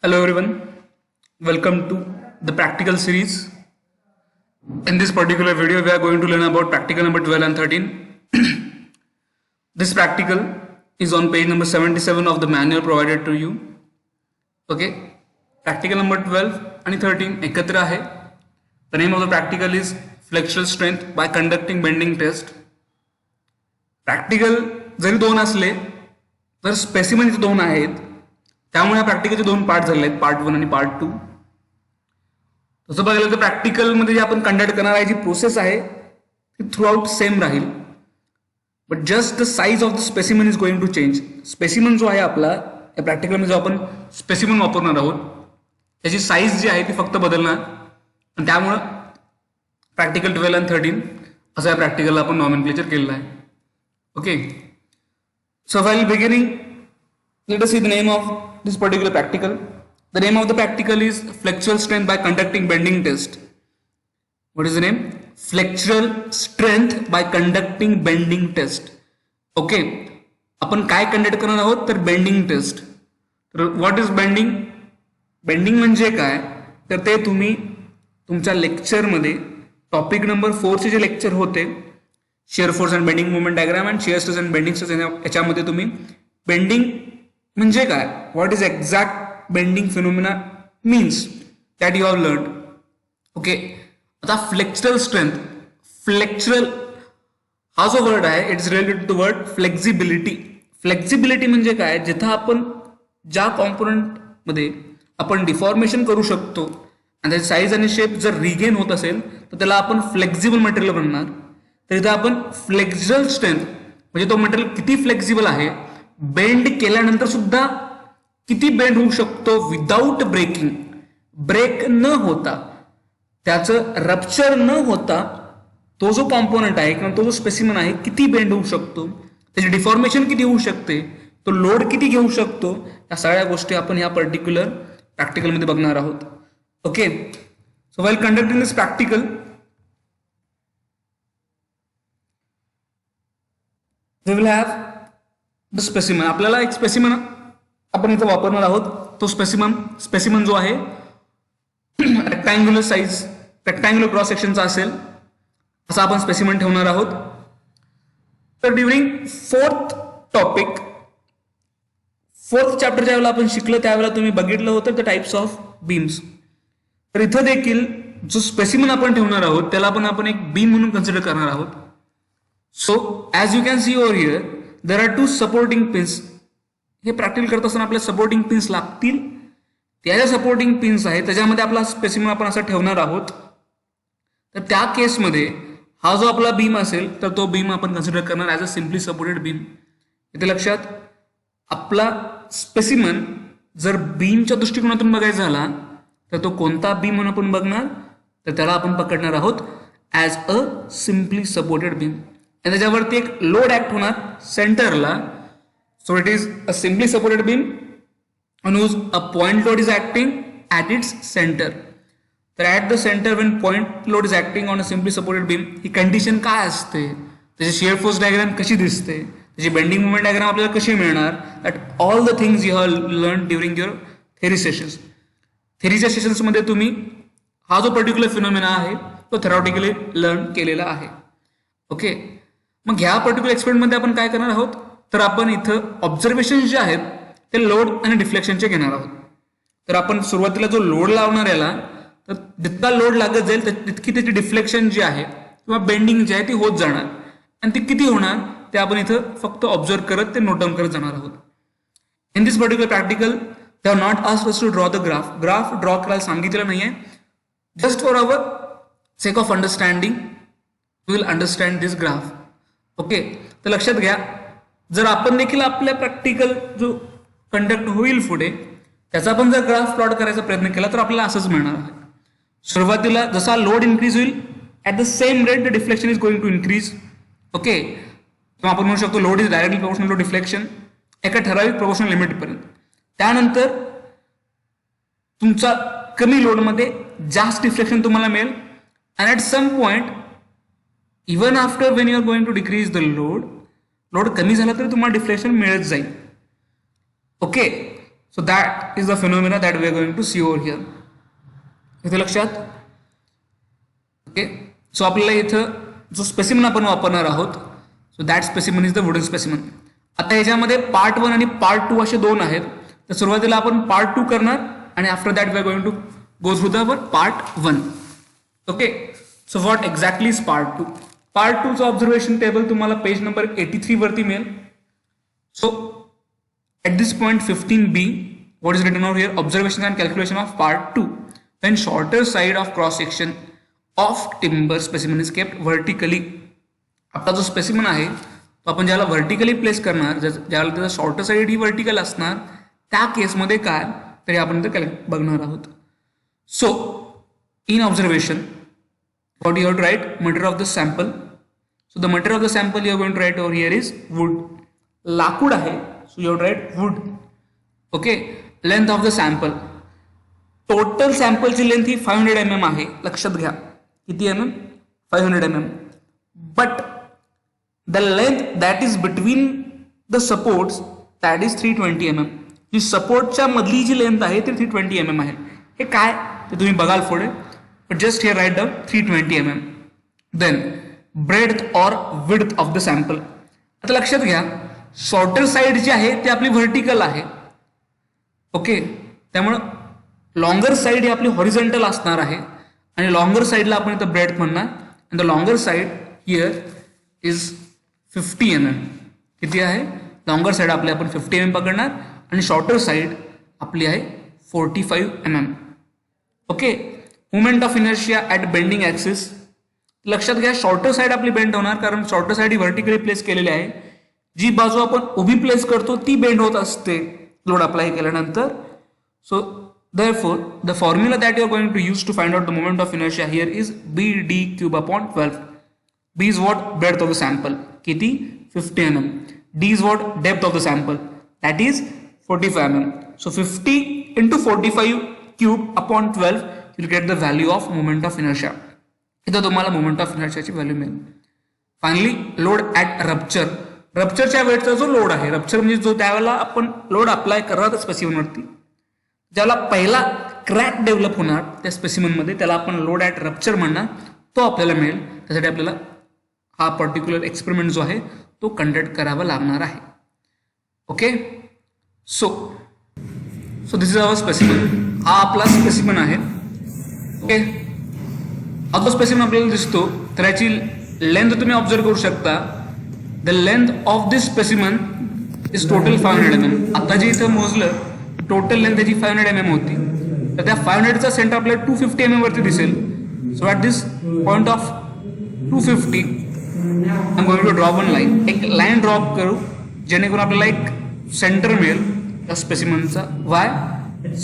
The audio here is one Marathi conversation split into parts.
Hello everyone, welcome to the practical series. In this particular video, we are going to learn about practical number 12 and 13. This practical is on page number 77 of the manual provided to you. Okay, practical number 12 and 13 एकत्र आहे. The name of the practical is flexural strength by conducting bending test. Practical जरी दोन असले तर स्पेसिमेन दोन आहेत, त्यामुळे प्रॅक्टिकलचे दोन पार्ट झाले आहेत, पार्ट 1 आणि पार्ट 2. तसं बघायला तर प्रॅक्टिकलमध्ये जे आपण कंडक्ट करणार जी प्रोसेस आहे ती थ्रू आउट सेम राहील, but just the size of the specimen is going to change. Specimen जो आहे आपला या प्रॅक्टिकलमध्ये जो आपण स्पेसिमेन वापरणार आहोत त्याची साईज जी आहे ती फक्त बदलणार, आणि त्यामुळं प्रॅक्टिकल 12 आणि 13 असं या प्रॅक्टिकलला आपण नॉमेनक्लेचर केलेलं आहे. Okay, so while beginning, let us see the name of this particular practical. The name of the practical is flexural strength by conducting bending test. What is the name? Flexural strength by conducting bending test. Okay, आपण काय कंडक्ट करणार आहोत तर बेंडिंग टेस्ट. तर व्हॉट इज बेंडिंग? बेंडिंग म्हणजे काय तर ते तुम्ही तुमच्या लेक्चरमध्ये टॉपिक नंबर 4 चे जे लेक्चर होते shear force and bending movement diagram and shear stress and bending stress, याच्यामध्ये तुम्ही बेंडिंग म्हणजे काय, what is exact bending phenomena means that you have learn. Okay, आता फ्लेक्चरल स्ट्रेंथ, फ्लेक्चरल हा जो वर्ड आहे it is related to the word flexibility. Flexibility म्हणजे काय, जिथं आपण ज्या कॉम्पोनंटमध्ये आपण डिफॉर्मेशन करू शकतो आणि त्याची साईज आणि शेप जर रिगेन होत असेल तर त्याला आपण फ्लेक्झिबल मटेरियल म्हणणार. तर इथं आपण फ्लेक्झरल स्ट्रेंथ म्हणजे तो मटेरियल किती फ्लेक्झिबल आहे, बेंड केल्यानंतर सुद्धा किती बेंड होऊ शकतो विदाऊट ब्रेकिंग, ब्रेक न होता, त्याचं रप्चर न होता तो जो कॉम्पोनंट आहे किंवा तो जो स्पेसिमन आहे किती बेंड होऊ शकतो, त्याची डिफॉर्मेशन किती होऊ शकते, तो लोड किती घेऊ शकतो, या सगळ्या गोष्टी आपण ह्या पर्टिक्युलर प्रॅक्टिकलमध्ये बघणार आहोत. Okay, so while conducting this practical we will have the specimen. आपल्याला एक स्पेसिमन आपण इथं वापरणार आहोत. तो स्पेसिमन जो आहे रेक्टँग्युलर साईज, रेक्टँग्युलर क्रॉस सेक्शनचा असेल असा आपण स्पेसिमन ठेवणार आहोत. तर ड्युरिंग फोर्थ चॅप्टर ज्यावेळेला आपण शिकलो त्यावेळेला तुम्ही बघितलं होतं द टाइप्स ऑफ बीम्स. तर इथं देखील जो स्पेसिमन आपण ठेवणार आहोत त्याला आपण एक बीम म्हणून कन्सिडर करणार आहोत. So as you can see over here, there are two supporting pins. हे प्रॅक्टिकल करत असताना आपल्याला सपोर्टिंग पिन्स लागतील. त्या ज्या सपोर्टिंग पिन्स आहेत त्याच्यामध्ये आपला स्पेसिमन आपण असा ठेवणार आहोत. तर त्या केसमध्ये हा जो आपला बीम असेल तर तो बीम आपण कन्सिडर करणार as a simply supported beam. इथे लक्षात, आपला स्पेसिमन जर बीमच्या दृष्टिकोनातून बघायचा झाला तर तो कोणता बीम म्हणून आपण बघणार तर त्याला आपण पकडणार आहोत as a simply supported beam. आणि त्याच्यावरती एक लोड ऍक्ट होणार सेंटरला. So it is a simply supported beam on whose a point load is acting at its centre. तर at the centre when point load is acting on a simply supported beam ही कंडिशन काय असते, त्याची शिअर फोर्स डायग्राम कशी दिसते, त्याची बेंडिंग मुवमेंट डायग्राम आपल्याला कशी मिळणार, that all the things you have learn during your theory sessions. थेरीच्या सेशन्समध्ये तुम्ही हा जो पर्टिक्युलर फिनॉमिना आहे तो थेरॉटिकली लर्न केलेला आहे. ओके, मग ह्या पर्टिक्युलर एक्सपेरिमेंटमध्ये आपण काय करणार आहोत तर आपण इथं ऑब्झर्वेशन जे आहेत ते लोड आणि डिफ्लेक्शनचे घेणार आहोत. तर आपण सुरुवातीला जो लोड लावणार याला तर जितका लोड लागत जाईल तितकी त्याची डिफ्लेक्शन जी आहे किंवा बेंडिंग जी आहे ती होत जाणार, आणि ती किती होणार ते आपण इथं फक्त ऑब्झर्व करत ते नोट डाऊन करत जाणार आहोत. In this particular practical they have not asked us to draw the graph draw करायला सांगितलं नाहीये. Just for our sake of understanding we will understand this graph. Okay, तर लक्षात घ्या, जर आपण देखील आपल्या प्रॅक्टिकल जो कंडक्ट होईल पुढे त्याचा आपण जर ग्राफ प्लॉट करायचा प्रयत्न केला तर आपल्याला असंच मिळणार आहे. सुरुवातीला जसा लोड इन्क्रीज होईल at the same rate the deflection is going to increase. Okay, किंवा आपण म्हणू शकतो load is directly proportional to deflection एका ठराविक प्रोपोर्शनल लिमिटपर्यंत. त्यानंतर तुमचा कमी लोडमध्ये जास्त डिफ्लेक्शन तुम्हाला मिळेल, and at some point even after when you are going to decrease the load कमी झाला तरी तुम्हाला डिफ्लेक्शन मिळत जाईल. Okay, so that is the phenomena that we are going to see over here. इथे लक्षात. ओके, सो आपल्याला इथं जो स्पेसिमन आपण वापरणार आहोत, so that specimen is the wooden specimen. आता याच्यामध्ये पार्ट 1 आणि पार्ट 2 असे दोन आहेत. तर सुरुवातीला आपण पार्ट 2 करणार आणि after that we are going to go through the part 1. Okay, so what exactly is part 2. Part 2चं ऑब्झर्वेशन टेबल तुम्हाला पेज नंबर 83 वरती मिळेल. सो at this point 15b, what is written over here? Observation and calculation of part 2. When shorter side of cross section of timber specimen is kept vertically. आपला जो स्पेसिमन आहे तो आपण ज्याला व्हर्टिकली प्लेस करणार, ज्याला त्याचा शॉर्टर साईड ही व्हर्टिकल असणार, त्या केसमध्ये काय तरी आपण ते बघणार आहोत. So in observation what you have to write, material of the sample. So the material of the sample you are going to write over here is wood. लाकूड आहे, so you have to write wood. Okay, length of the sample. Total सॅम्पलची लेंथ ही 500 mm आहे. लक्षात घ्या, किती mm? 500 mm. But the length that is between the supports that is 320 mm. जी सपोर्टच्या मधली जी लेंथ आहे ती 320 mm आहे. हे काय ते तुम्ही बघाल पुढे. But just here write down 320 mm. Then breadth or width of the sample. आता लक्षात घ्या, शॉर्टर साइड जी आहे ती आपली व्हर्टिकल आहे. ओके, त्यामुळं लॉंगर साइड ही आपली हॉरिझॉन्टल असणार आहे आणि लॉंगर साइडला आपण इथं ब्रेडथ म्हणणार. And the longer side here is 50 mm. किती आहे? लॉंगर साइड आपली आपण 50 mm पकडणार आणि शॉर्टर साइड आपली आहे 45 mm. Okay, movement of inertia at bending axis. लक्षात घ्या, शॉर्टर साइड आपली बेंड होणार कारण शॉर्टर साइड ही व्हर्टिकली प्लेस केलेली आहे. जी बाजू आपण उभी प्लेस करतो ती बेंड होत असते लोड अप्लाय केल्यानंतर. So therefore the formula that you are going to use to find out the moment of inertia here is BD cube upon 12. B is what? Breadth of the sample. किती? 50 mm. D is what? Depth of the sample. That is 45 mm. So 50 into 45 cube upon 12 you'll get the value of moment of inertia. इथं तुम्हाला moment of inertia ची व्हॅल्यू मिळेल. Finally load at rupture. रप्चरच्या वेळचा जो लोड आहे, रप्चर म्हणजे जो त्यावेळेला आपण लोड अप्लाय करणार स्पेसिमनवरती, ज्याला पहिला क्रॅक डेव्हलप होणार त्या स्पेसिमनमध्ये, त्याला आपण लोड ॲट रप्चर म्हणणार, तो आपल्याला मिळेल. त्यासाठी आपल्याला हा पर्टिक्युलर एक्सपेरिमेंट जो आहे तो कंडक्ट करावा लागणार आहे. Okay, so this is our specimen. हा आपला स्पेसिमन आहे. ओके, हा जो स्पेसिमन आपल्याला दिसतो तर याची लेंथ तुम्ही ऑब्झर्व करू शकता. The length of this specimen is total 500 mm. आता जे इथं मोजलं टोटल लेंथ त्याची 500 mm होती, तर त्या 500चा सेंटर आपल्याला 250 mm वरती दिसेल. So at this point of 250 I am going to draw one line. एक लाईन ड्रॉप करू जेणेकरून आपल्याला एक सेंटर मिळेल त्या स्पेसिमनचा. वाय?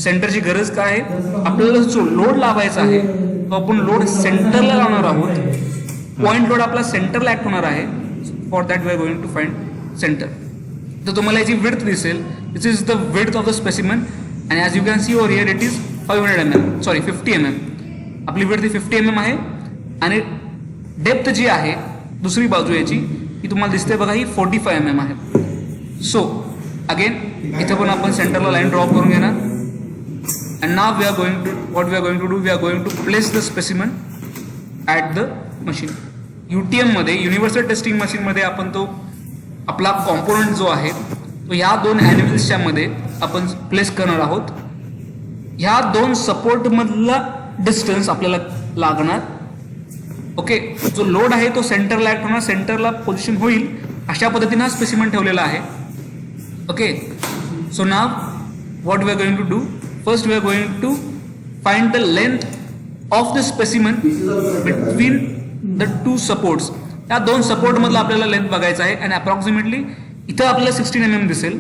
सेंटरची गरज काय आहे? आपल्याला जो लोड लावायचा आहे तो आपण लोड सेंटरला लावणार आहोत. पॉइंट लोड आपला सेंटरला ऍक्ट होणार आहे. For that we are going to find centre. तर तुम्हाला याची विड्थ दिसेल. This is the width of the specimen and as you can see over here it is 500 mm, sorry 50 mm. आपली विड्थ 50 mm आहे आणि डेप्थ जी आहे दुसरी बाजू याची ही तुम्हाला दिसते बघा, ही 45 mm आहे. सो अगेन इथे पण आपण सेंटरला लाईन ड्रॉप करून घेणार. And now we are going to what we are going to do, we are going to place the specimen at the machine. UTM मध्ये, युनिव्हर्सल टेस्टिंग मशीनमध्ये आपण तो आपला कॉम्पोनंट जो आहे तो ह्या दोन ॲनिमल्सच्या मध्ये आपण प्लेस करणार आहोत. ह्या दोन सपोर्ट मधला डिस्टन्स आपल्याला लागणार. ओके, जो लोड आहे तो सेंटरला ऍक्ट होणार, सेंटरला पोझिशन होईल अशा पद्धतीने स्पेसिमन ठेवलेला आहे. Okay, so now what we are going to do, first we are going to find the length of the specimen between the two supports. या दोन सपोर्ट मधला आपल्याला लेंथ बघायचा आहे आणि अप्रॉक्सिमेटली इथं आपल्याला 16 mm दिसेल.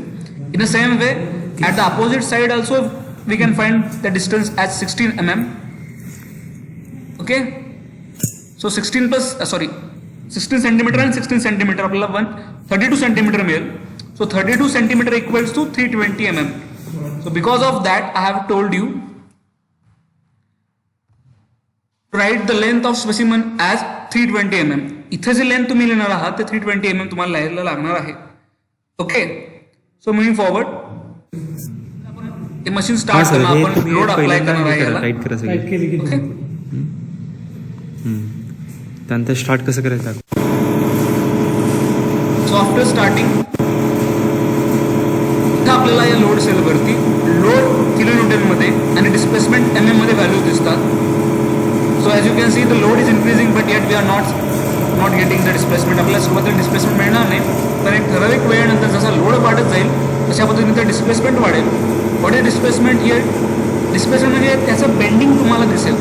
In the same way at the opposite side also we can find the distance as 16 mm. Okay, so 16 centimetre आणि 16 सेंटीमीटर आपल्याला 32 सेंटीमीटर मिळेल. So 32 centimetre equals to 320 mm. So because of that I have told you write the length of specimen as 320 mm. इथे जे लेंथ तुम्ही लिहिणार आहात ते 320 mm तुम्हाला लिहायला लागणार आहे. ओके, सो मुव्हिंग फॉरवर्ड हे मशीन स्टार्ट करणं आपण लोड अप्लाय करणार आहे याला. टाईट करा सगळे. केली की ओके. त्यानंतर स्टार्ट कसं करायचं? सो आफ्टर स्टार्टिंग इथं आपल्याला या लोड सेलवरती लोड किलोन्यूटन मध्ये आणि डिस्प्लेसमेंट mm मध्ये व्हॅल्यू दिसतात. So as you can see the load is increasing but yet we are not getting the displacement. आपल्याला सुरुवातीला डिस्प्लेसमेंट मिळणार नाही, पण एक ठराविक वेळेनंतर जसा लोड वाढत जाईल तशा पद्धतीने तर डिस्प्लेसमेंट वाढेल. What is displacement here? Displacement म्हणजे त्याचं बेंडिंग तुम्हाला दिसेल.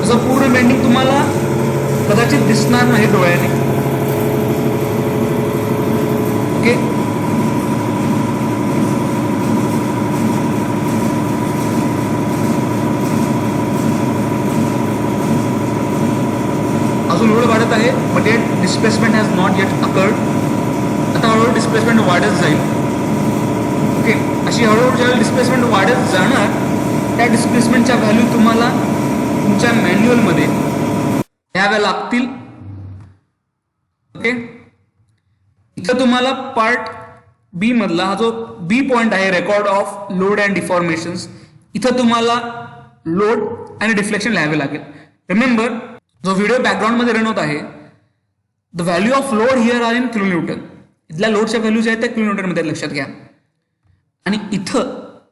तसं पूर्ण बेंडिंग तुम्हाला कदाचित दिसणार नाही डोळ्याने. ओके. अजून लोड वाढत आहे but eight displacement has not eight occurred. आता हळूहळू डिस्प्लेसमेंट वाढत जाईल. ओके. अशी हळूहळू ज्यावेळी डिस्प्लेसमेंट वाढत जाणार त्या डिस्प्लेसमेंटच्या व्हॅल्यू तुम्हाला तुमच्या मॅन्युअलमध्ये द्याव्या लागतील. ओके. इथं तुम्हाला पार्ट बी मधला हा जो बी पॉइंट आहे रेकॉर्ड ऑफ लोड अँड डिफॉर्मेशन्स, इथं तुम्हाला लोड आणि डिफ्लेक्शन लिहावे लागेल. रिमेंबर जो व्हिडिओ बॅकग्राऊंडमध्ये रन होत आहे the value of load here are in kilonewton. इथल्या लोडच्या व्हॅल्यूज आहेत त्या किलोमीटरमध्ये लक्षात घ्या. आणि इथं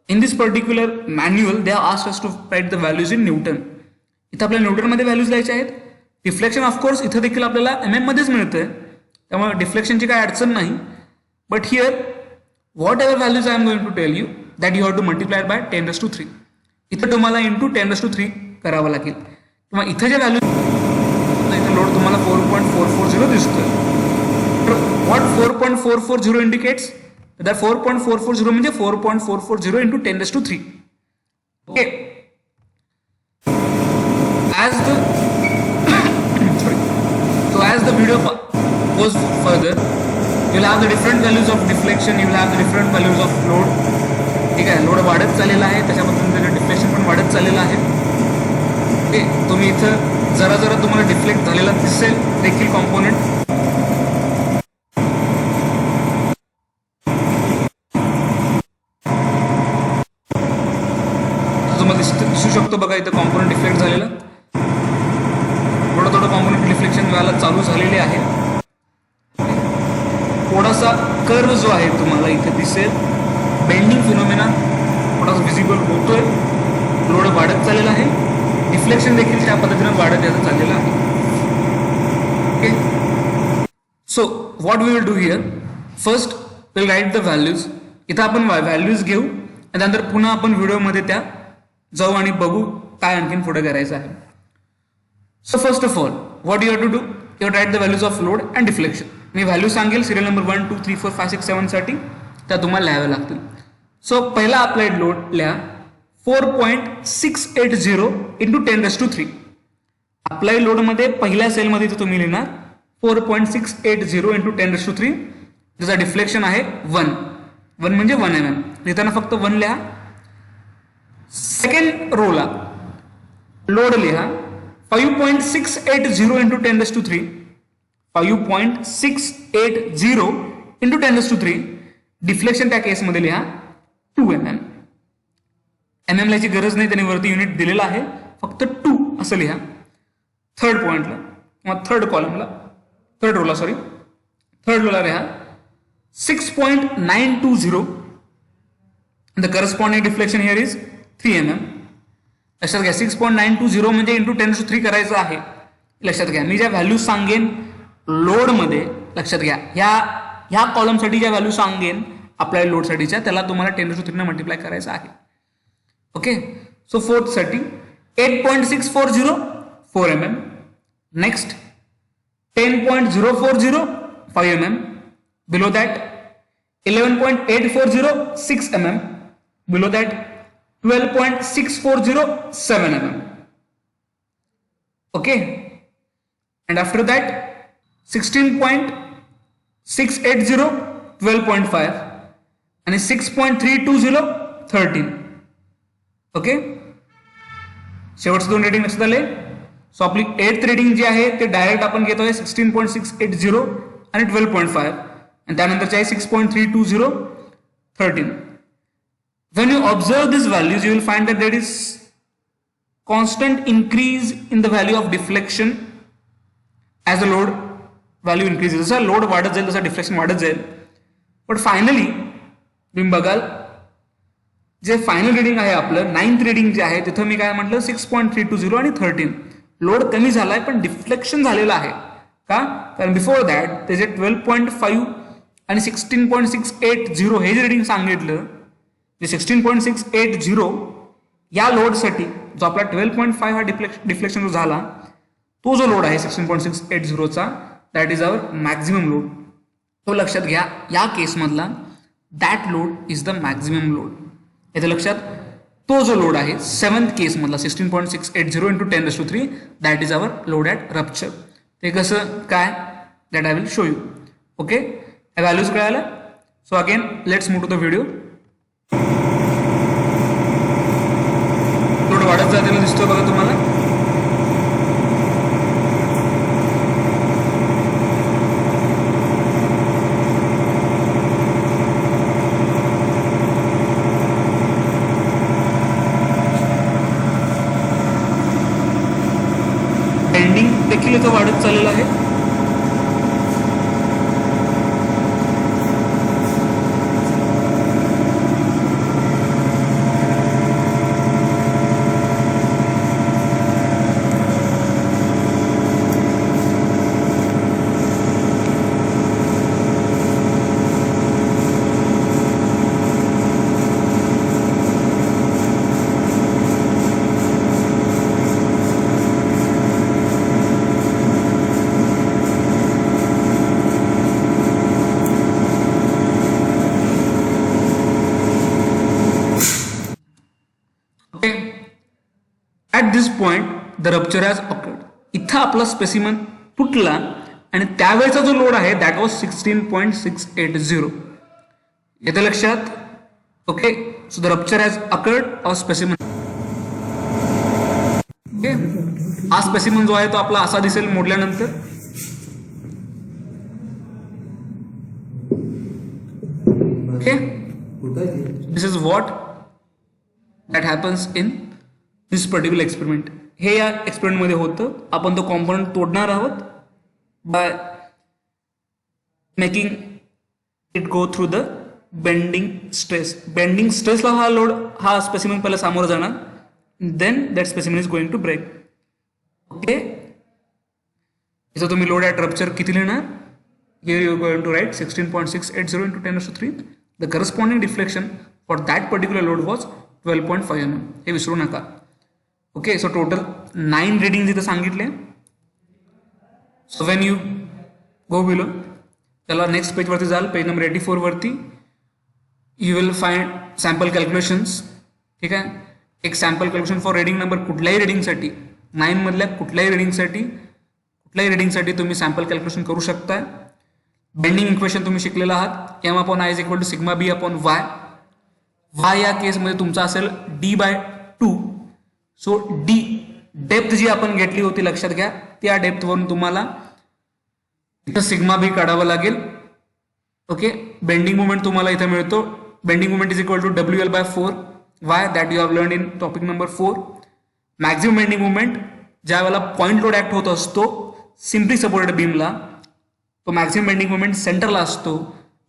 in this particular manual they are asked us to write the values in newton. इथं आपल्याला न्यूटनमध्ये व्हॅल्यूज द्यायचे आहेत. डिफ्लेक्शन ऑफकोर्स इथं देखील आपल्याला मध्येच मिळतंय, त्यामुळे डिफ्लेक्शनची काय अडचण नाही. But here whatever values I am going to tell you that you have to multiply by 10⁻³ इथं तुम्हाला इंटू 10⁻³ करावं लागेल. किंवा इथं जे व्हॅल्यू इथं लोड तुम्हाला 4.440 दिसतोय. तर व्हॉट 4.440 इंडिकेट्स दॅट 4.440 म्हणजे 4.440 into 10⁻³. Okay. As the video goes further, you'll have the different values of deflection, you'll have the different values of load. ठीक आहे. लोड वाढत चाललेला आहे, त्याच्या पद्धतीने डिफ्लेक्शन पण वाढत चाललेलं आहे. ओके. तुम्ही इथं जरा जरा तुम्हाला डिफ्लेक्ट झालेला दिसेल देखील कॉम्पोनंट. तुम्हाला दिसू शकतो बघा इथं कॉम्पोनंट डिफ्लेक्ट झालेला. थोडं कॉम्पोनंट डिफ्लेक्शन व्हायला चालू झालेले आहे. थोडासा कर्व जो आहे तुम्हाला इथे दिसेल, बेंडिंग फिनोमेना थोडासा व्हिजिबल होतोय. लोड वाढत चाललेला आहे, डिफ्लेक्शन देखील त्या पद्धतीने वाढत यायचं चाललेलं आहे. Okay. So what we will do here, first will write the values. इथं आपण व्हॅल्यूज घेऊ आणि त्यानंतर पुन्हा आपण व्हिडिओमध्ये त्या जाऊ आणि बघू काय आणखीन पुढे करायचं आहे. So first of all, what you have to do, you write the values of load and deflection. Me value सांगेल सिरियल नंबर 1, 2, 3, 4, 5, 6, 7 साठी, त्या तुम्हाला लिहाव्या लागतील. सो पहिला अप्लाइड लोड लिहा 4.680 इंटू 10⁻³. अप्लाइड लोडमध्ये पहिल्या सेलमध्ये तुम्ही लिहिणार 4.680 इंटू 10⁻³. त्याचा डिफ्लेक्शन आहे 1 म्हणजे 1 mm. लिहिताना फक्त 1 लिहा. सेकंड रोला लोड लिहा 5.680 इंटू 10⁻³. 5.680 इंटू 10⁻³. डिफ्लेक्शन त्या केसमध्ये लिहा 2 mm. लिहायची गरज नाही, त्याने वरती युनिट दिलेला आहे, फक्त 2 असं लिहा. थर्ड पॉइंटला किंवा थर्ड कॉलमला, थर्ड रोला लिहा 6.920. The corresponding deflection here is 3 mm. लक्षात घ्या 6.920 म्हणजे इंटू 10⁻³ करायचं आहे. लक्षात घ्या मी ज्या व्हॅल्यू सांगेन लोडमध्ये, लक्षात घ्या ह्या कॉलमसाठी ज्या व्हॅल्यू सांगेन अप्लाइड लोडसाठीच्या त्याला तुम्हाला 10⁻³ मल्टिप्लाय करायचं आहे. ओके. सो फोर्थ साठी 8.640 4 mm. Next 10.040 5 mm. Below that 11.840 6 mm. Below that 12.640 7 mm. Okay. And after that 16.680 12.5 आणि 6.320 13. ओके. शेवटचं 2 रेटिंग लक्षात आले. सो आपली 8th रेटिंग जी आहे ते डायरेक्ट आपण घेतोय 16.680 आणि 12.5 आणि त्यानंतरची आहे 6.320 13. When you observe these values, you will find that there is constant increase in the value of deflection as the load value increases. जसा लोड वाढत जाईल तसा डिफ्लेक्शन वाढत जाईल. पण फायनली तुम्ही बघाल जे फायनल रिडिंग आहे आपलं 9th रिडिंग जे आहे तिथं मी काय म्हटलं 6.320 आणि 13 लोड कमी झालाय पण डिफ्लेक्शन झालेलं आहे. का? कारण बिफोर दॅट त्याचे 12.5 आणि 16.680 हे जे रिडिंग सांगितलं जे 16.680 या लोडसाठी जो आपला 12.5 हा डिफ्लेक्शन जो झाला तो जो लोड आहे 16.680 चा that is our maximum load. तो लक्षात घ्या. या केसमधला that load is the maximum load. याचं लक्षात तो जो लोड आहे 7th केसमधला 16.680 into 10⁻³ that is our load at rupture. ते कसं काय that I will show you. Okay, या व्हॅल्यूज कळाल्या. So again let's move to the video. Load वाढत जाताना दिसतो बघा तुम्हाला. बेंडिंग देखील इथं वाढत चाललेलं आहे. At this point the rupture has occurred. इथं आपला स्पेसिमन तुटला आणि त्यावेळेचा जो लोड आहे दॅट वॉज 16.680. येतं लक्षात. Okay, so the rupture has occurred of specimen. Okay, हा स्पेसिमन जो आहे तो आपला असा दिसेल मोडल्यानंतर. Okay, this is what that happens in this particular experiment. हे या एक्सपेरिमेंटमध्ये होतं. आपण तो कॉम्पोनंट तोडणार आहोत by making it go through the bending stress. Bending स्ट्रेसला हा लोड हा स्पेसिमेन पहिला सामोरं जाणार, then that specimen is going to break. Okay, इथं तुम्ही लोड ॲट रप्चर किती लिहिणार. Here you going to write 16.680 into 10⁻³ the corresponding deflection for that particular load was 12.5 mm. हे विसरू नका. ओके, सो टोटल 9 रिडिंग इथं सांगितले. So when you go below त्याला नेक्स्ट पेजवरती जाल, पेज नंबर 84 वरती you will find sample calculations. ठीक आहे, एक sample calculation for reading number कुठल्याही रिडिंगसाठी 9 मधल्या कुठल्याही रिडिंगसाठी तुम्ही सॅम्पल कॅल्क्युलेशन करू शकता. बेंडिंग इक्वेशन तुम्ही शिकलेला आहात. m/i is equal to sigma b/y. y या केसमध्ये तुमचा असेल d/2. सो डी डेप्थ जी आपण घेतली होती लक्षात घ्या, त्या डेप्थवरून तुम्हाला इथं सिग्मा बी काढावं लागेल. ओके, बेंडिंग मुवमेंट तुम्हाला इथं मिळतो. Bending movement is equal to WL/4 why that you have learn in topic number 4. Maximum bending movement ज्या वेळेला पॉईंट लोड ऍक्ट होत असतो सिम्पली सपोर्टेड बीमला, तो मॅक्झिमम बेंडिंग मुवमेंट सेंटरला असतो.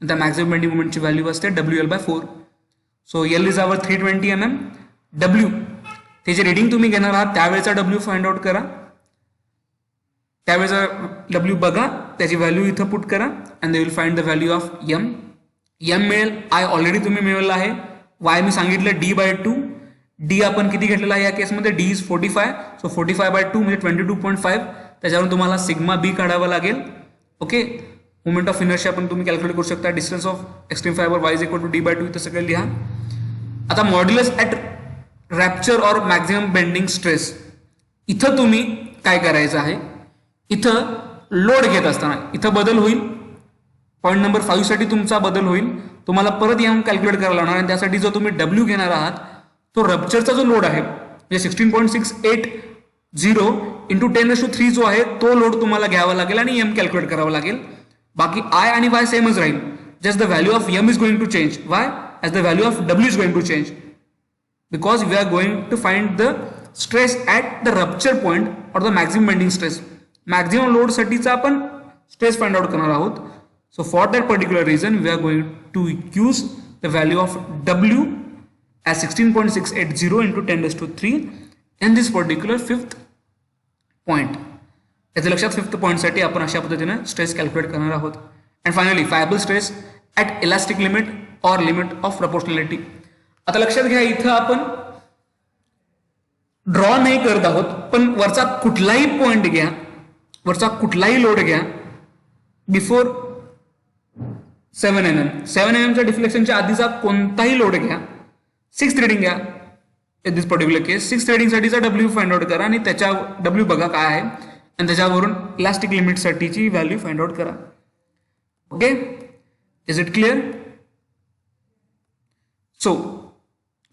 त्या मॅक्झिमम बेंडिंग मुवमेंटची व्हॅल्यू असते WL/4. So L is our 320 mm. W ते जे रिडिंग तुम्ही घेणार आहात त्यावेळेचा W फाइंड आउट करा, त्यावेळेचा W बघा, त्याची व्हॅल्यू इथं पुट करा and they will find the value of M. M मिळेल. I ऑलरेडी तुम्ही मिळवला आहे. Y मी सांगितलं D/2. D आपण किती घेतलेला आहे या केसमध्ये, D इज 45. सो 45/2 म्हणजे 22.5. त्याच्यावरून तुम्हाला सिग्मा बी काढावं लागेल. ओके, मोमेंट ऑफ इनर्शिया पण तुम्ही कॅल्क्युलेट करू शकता. Distance of extreme fibre y is equal to D/2 इथं सगळं लिहा. आता modulus at rupture or maximum bending stress, इथं तुम्ही काय करायचं आहे, इथं लोड घेत असताना इथं बदल होईल. पॉईंट नंबर 5 साठी तुमचा बदल होईल. तुम्हाला परत M कॅल्क्युलेट करायला लागणार आणि त्यासाठी जो तुम्ही W घेणार आहात तो रप्चरचा जो लोड आहे म्हणजे 16.680 इंटू 10⁻³ जो आहे तो लोड तुम्हाला घ्यावा लागेल आणि M कॅल्क्युलेट करावा लागेल. बाकी I आणि Y सेमच राहील. Just the value of M is going to change. Why? as the value of W is going to change, because we are going to find the stress at the rupture point or the maximum bending stress. Maximum load साठीचा आपण stress find out करणार आहोत. So for that particular reason we are going to use the value of W as 16.680 into 10 raised to 3 in this particular fifth point. याचं लक्षात फिफ्थ पॉइंट साठी आपण अशा पद्धतीने स्ट्रेस कॅल्क्युलेट करणार आहोत. And finally fibre stress at elastic limit or limit of proportionality. आता लक्षात घ्या, इथं आपण ड्रॉ नाही करत आहोत, पण वरचा कुठलाही पॉइंट घ्या, वरचा कुठलाही लोड घ्या बिफोर 7 mm. 7 mm डिफ्लेक्शनच्या आधीचा कोणताही लोड घ्या, 6th रीडिंग घ्या. In this particular case 6th reading साठीचा डब्ल्यू फाइंड आउट करा आणि त्याच्या डब्ल्यू बघा काय आहे आणि त्याच्यावरून इलास्टिक लिमिट साठीची व्हॅल्यू फाइंड आउट करा. Okay, is it clear? So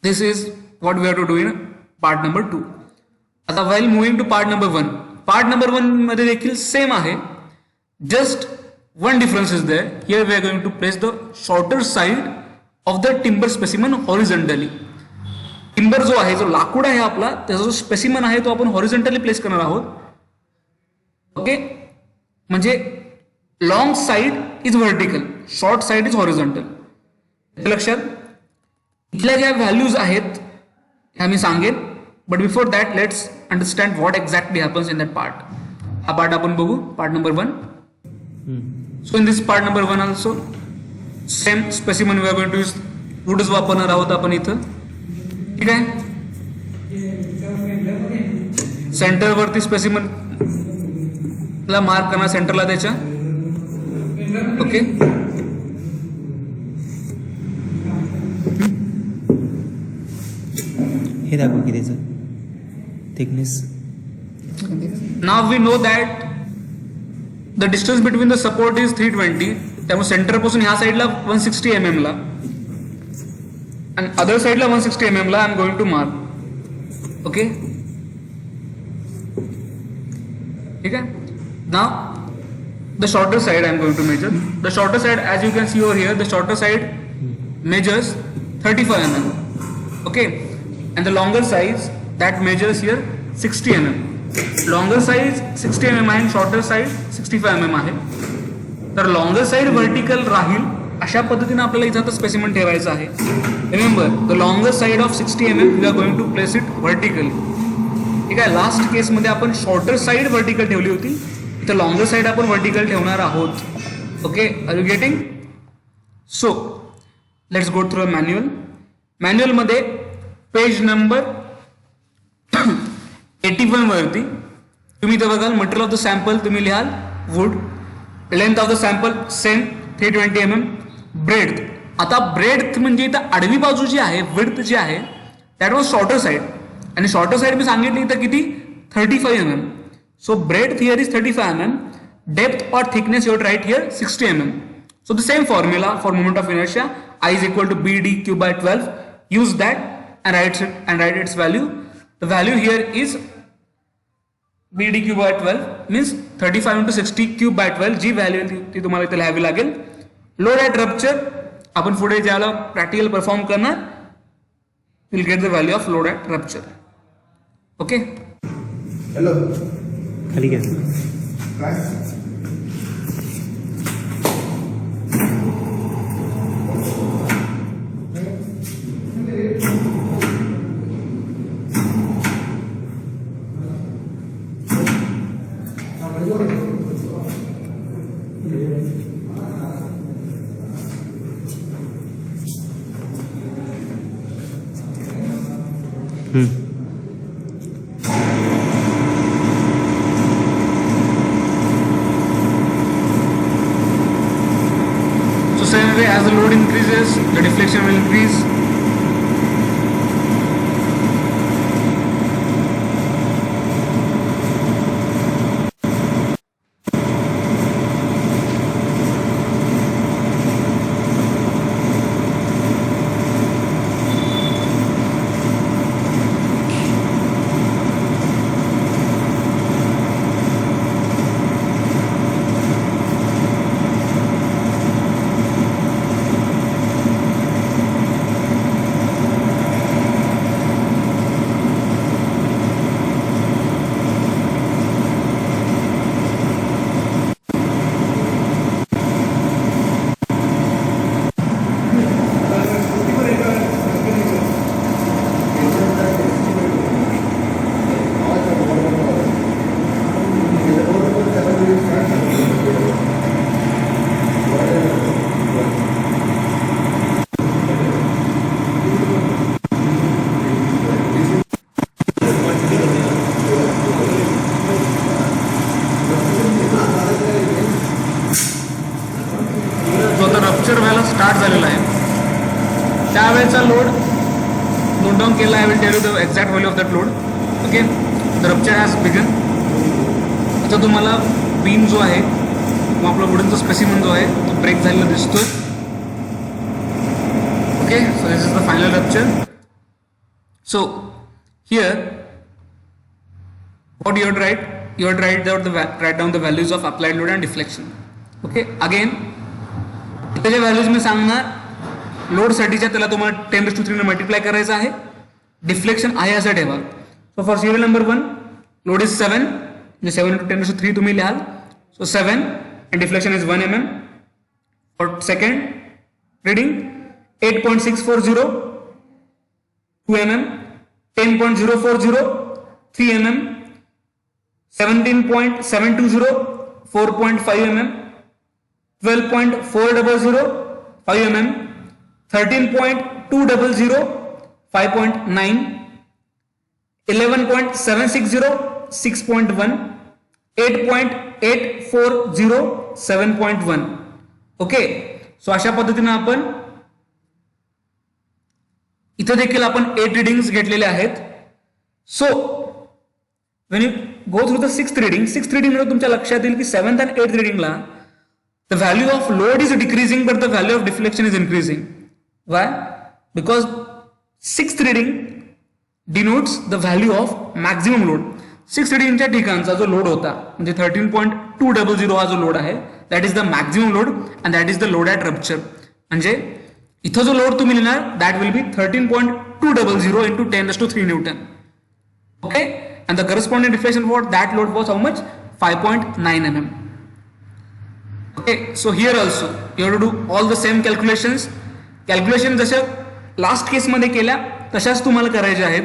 this is what we have to do in part number 2. आता while moving to part number 1. Part number 1 मध्ये देखील सेम आहे, just one difference is there. Here we are going to place the shorter side of the timber specimen horizontally. Timber जो आहे, जो लाकूड आहे आपला, त्याचा जो स्पेसिमन आहे तो आपण हॉरिझॉन्टली प्लेस करणार आहोत. ओके, म्हणजे long side is vertical, short side is horizontal. लक्षात, इथल्या ज्या व्हॅल्यूज आहेत ह्या मी सांगेन, but before that let's understand what exactly happens in that part. हा पार्ट आपण बघू, part number 1. So in this part number 1 also same specimen we are going to use, वुडच वापरणार आहोत आपण इथं. ठीक आहे, सेंटर वरती स्पेसिमन ला मार्क करणार, सेंटरला त्याच्या. ओके, हे दाखव की त्याचं thickness. Now we know that the distance between the support is 320. त्यामुळे सेंटर पासून ह्या साईडला 160 mm ला आणि अदर साईडला 160 mm ला I am going to mark. Okay, ठीक आहे. Now the shorter side I am going to measure. The shorter side, as you can see over here, the shorter side measures 35 mm. Okay, and the longer size that measures here 60 mm. Longer size 60 mm आहे, शॉर्टर साइड 65 mm आहे. तर लॉंगर साइड व्हर्टिकल राहील अशा पद्धतीने आपल्याला इथं स्पेसिमन ठेवायचं आहे. Remember, the longer side of 60 mm we are going to place it vertically. ठीक आहे, लास्ट केसमध्ये आपण शॉर्टर साइड व्हर्टिकल ठेवली होती, इथं लॉंगर साइड आपण व्हर्टिकल ठेवणार आहोत. Okay, are you getting? So let's go through a manual. मॅन्युअलमध्ये पेज नंबर 81 वरती तुम्ही इथं बघाल, मटेरियल ऑफ द सॅम्पल तुम्ही लिहाल wood, length of the sample same 320 mm, breadth. आता ब्रेड्थ म्हणजे इथं आडवी बाजू जी आहे, विड्थ जी आहे, दॅट वॉज शॉर्टर साइड, आणि शॉर्टर साइड मी सांगितली इथं किती, 35 mm. So breadth here is 35 mm, depth or thickness you write here 60 mm. So the same formula for moment of inertia, I is equal to BD cube by 12. Use that and write its value. The value here is BD cube by 12 means 35 into 60 cube by 12. G value ती तुम्हाला इथे लिहावी लागेल. लोड ॲट रप्चर आपण पुढे ज्याला प्रॅक्टिकल परफॉर्म करणार, will get the value of load at rupture. Okay, hello, खाली घ्या. काय so same way as the load increases, the deflection will increase. will tell you the exact value of that load. Okay, the rupture has begun. आता तुम्हाला बीम जो आहे मग आपला वुडनचा स्पेसिमन जो आहे तो ब्रेक झालेला दिसतो. Okay, so this is the final rupture. So here what you have to write, you have to write down the values of applied load and deflection. Okay, again त्याच्या व्हॅल्यूज मी सांगणार. लोड साठीच्या त्याला तुम्हाला 10⁻³ ने मल्टिप्लाय करायचं आहे. डिफ्लेक्शन आहे असं ठेवा. So for serial number 1 load is 7, म्हणजे 7 × 10⁻³ तुम्ही लिहाल. So 7 and deflection is 1 mm. For second reading 8.640 2 mm, 10.040 3 mm, 17.720 4.5 mm, 12.400 5 mm, 13.200 5.9, 11.760 6.1, 8.840 7.1. Okay, so अशा पद्धतीने आपण इथे देखील आपण 8 रिडिंग्स घेतलेले आहेत. So when you go through the sixth reading मध्ये तुमच्या लक्षात येईल की 7th and 8th रिडिंगला the value of load is decreasing but the value of deflection is increasing. Why? Because 6th reading denotes the value of maximum load. 6th readingच्या ठिकाणचा जो लोड होता म्हणजे 13.200 हा जो लोड आहे that is the maximum load and that is the load at rupture. म्हणजे इथं जो लोड तुम्ही लिहिणार that will be 13.200 into 10⁻³ Newton. Okay, and the corresponding deflection for that load was how much? 5.9 mm. Okay, so here also you have to do all the same calculations. Calculation जशा लास्ट केस मध्ये केल्या तशाच तुम्हाला करायच्या आहेत.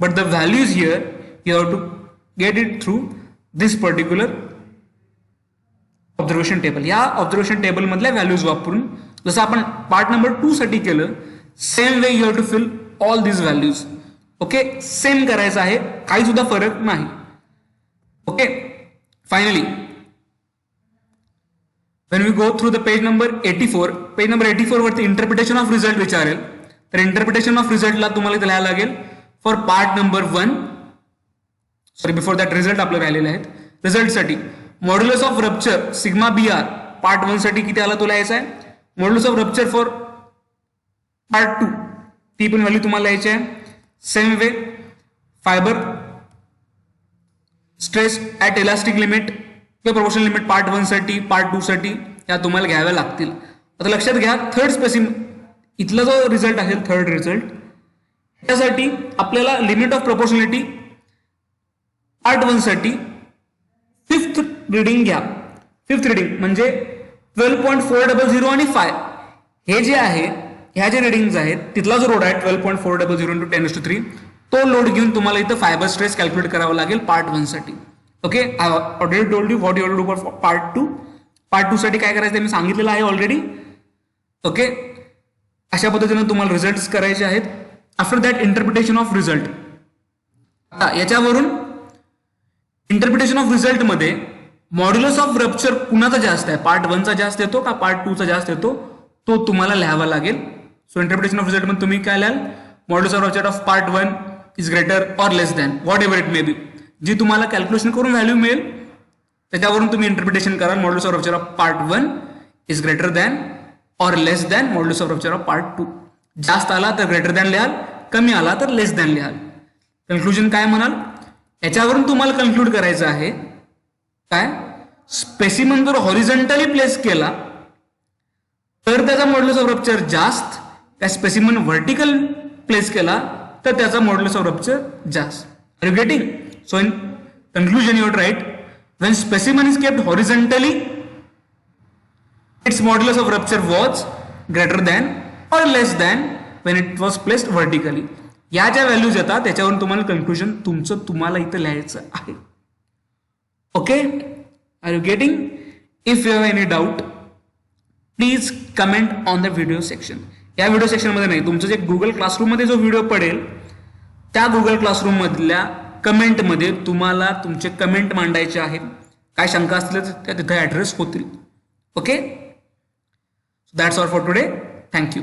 But the values here you have to get it through this particular observation table. या ऑब्झर्वेशन टेबल मधल्या व्हॅल्यूज वापरून जसं आपण पार्ट नंबर 2 साठी केलं same way you have to fill all this values. Okay, same करायचं आहे, काही सुद्धा फरक नाही. Okay, finally when we go through the page number 84 वरती इंटरप्रिटेशन ऑफ रिझल्ट विचारेल. तर इंटरप्रिटेशन ऑफ रिझल्टला तुम्हाला इथे लिहायला लागेल for part number 1. Sorry, before that result आपले राहिलेले आहेत. रिझल्टसाठी modulus of rupture sigma BR part 1 साठी किती आला तो लिहायचा आहे. Modulus of rupture for part 2 ती पण व्हॅल्यू तुम्हाला लिहायची आहे. Same way fibre stress at elastic limit किंवा प्रोपोर्शनल लिमिट पार्ट 1 साठी पार्ट 2 साठी या तुम्हाला घ्याव्या लागतील. आता लक्षात घ्या थर्ड स्पेसिम इथला जो रिझल्ट आहे थर्ड रिझल्ट त्यासाठी आपल्याला लिमिट ऑफ प्रोपोर्शनलिटी पार्ट 1 साठी 5th रिडिंग घ्या. 5th रिडिंग म्हणजे 12.400 आणि 5 हे जे आहे ह्या जे रिडिंग्स आहेत तिथला जो लोड आहे 12.400 into 10⁻³ तो लोड घेऊन तुम्हाला इथं फायबर स्ट्रेस कॅल्क्युलेट करावा लागेल पार्ट 1 साठी. Okay, I already told you what you have to do for part 2. Part 2 साठी काय करायचं मी सांगितलेलं आहे ऑलरेडी. ओके, अशा पद्धतीने तुम्हाला रिझल्ट करायचे आहेत. After that interpretation of result. आता याच्यावरून इंटरप्रिटेशन ऑफ रिझल्ट मध्ये मॉड्युलस ऑफ रप्चर कुणाचा जास्त आहे, पार्ट 1 चा जास्त येतो का पार्ट 2 चा जास्त येतो तो तुम्हाला लिहावा लागेल. सो इंटरप्रिटेशन ऑफ रिझल्ट मध्ये तुम्ही काय लिहाल, modulus of rupture of part 1 is greater or less than whatever it may be. जी तुम्हाला कॅल्क्युलेशन करून व्हॅल्यू मिळेल त्याच्यावरून तुम्ही इंटरप्रिटेशन कराल. Modulus of rupture of part 1 is greater than or less than modulus of rupture of part 2. जास्त आला तर ग्रेटर दॅन लिहाल, कमी आला तर लेस दॅन लिहाल. कन्क्लुजन काय म्हणाल, याच्यावरून तुम्हाला कन्क्लूड करायचं आहे काय, स्पेसिमन जर हॉरिझॉन्टली प्लेस केला तर त्याचा मॉड्युलस ऑफ रप्चर जास्त, त्या स्पेसिमन व्हर्टिकल प्लेस केला तर त्याचा मॉड्युलस ऑफ रप्चर जास्त. Are you getting? So in conclusion you would write when specimen is kept horizontally its modulus of rupture was greater than or less than when it was placed vertically. या ज्या व्हॅल्यूज येतात त्याच्यावरून तुम्हाला कन्क्लुजन तुम्हाला इथं लिहायचं आहे. Okay, are you getting? If you have any doubt please comment on the video section. या व्हिडिओ सेक्शन मध्ये नाही, तुमचं जे गुगल क्लासरूम मध्ये जो व्हिडिओ पडेल त्या गुगल क्लासरूम मधल्या कमेंटमध्ये तुम्हाला तुमचे कमेंट मांडायचे आहेत. काय शंका असतील त्या तिथे ऍड्रेस होतील. Okay, that's all for today. Thank you.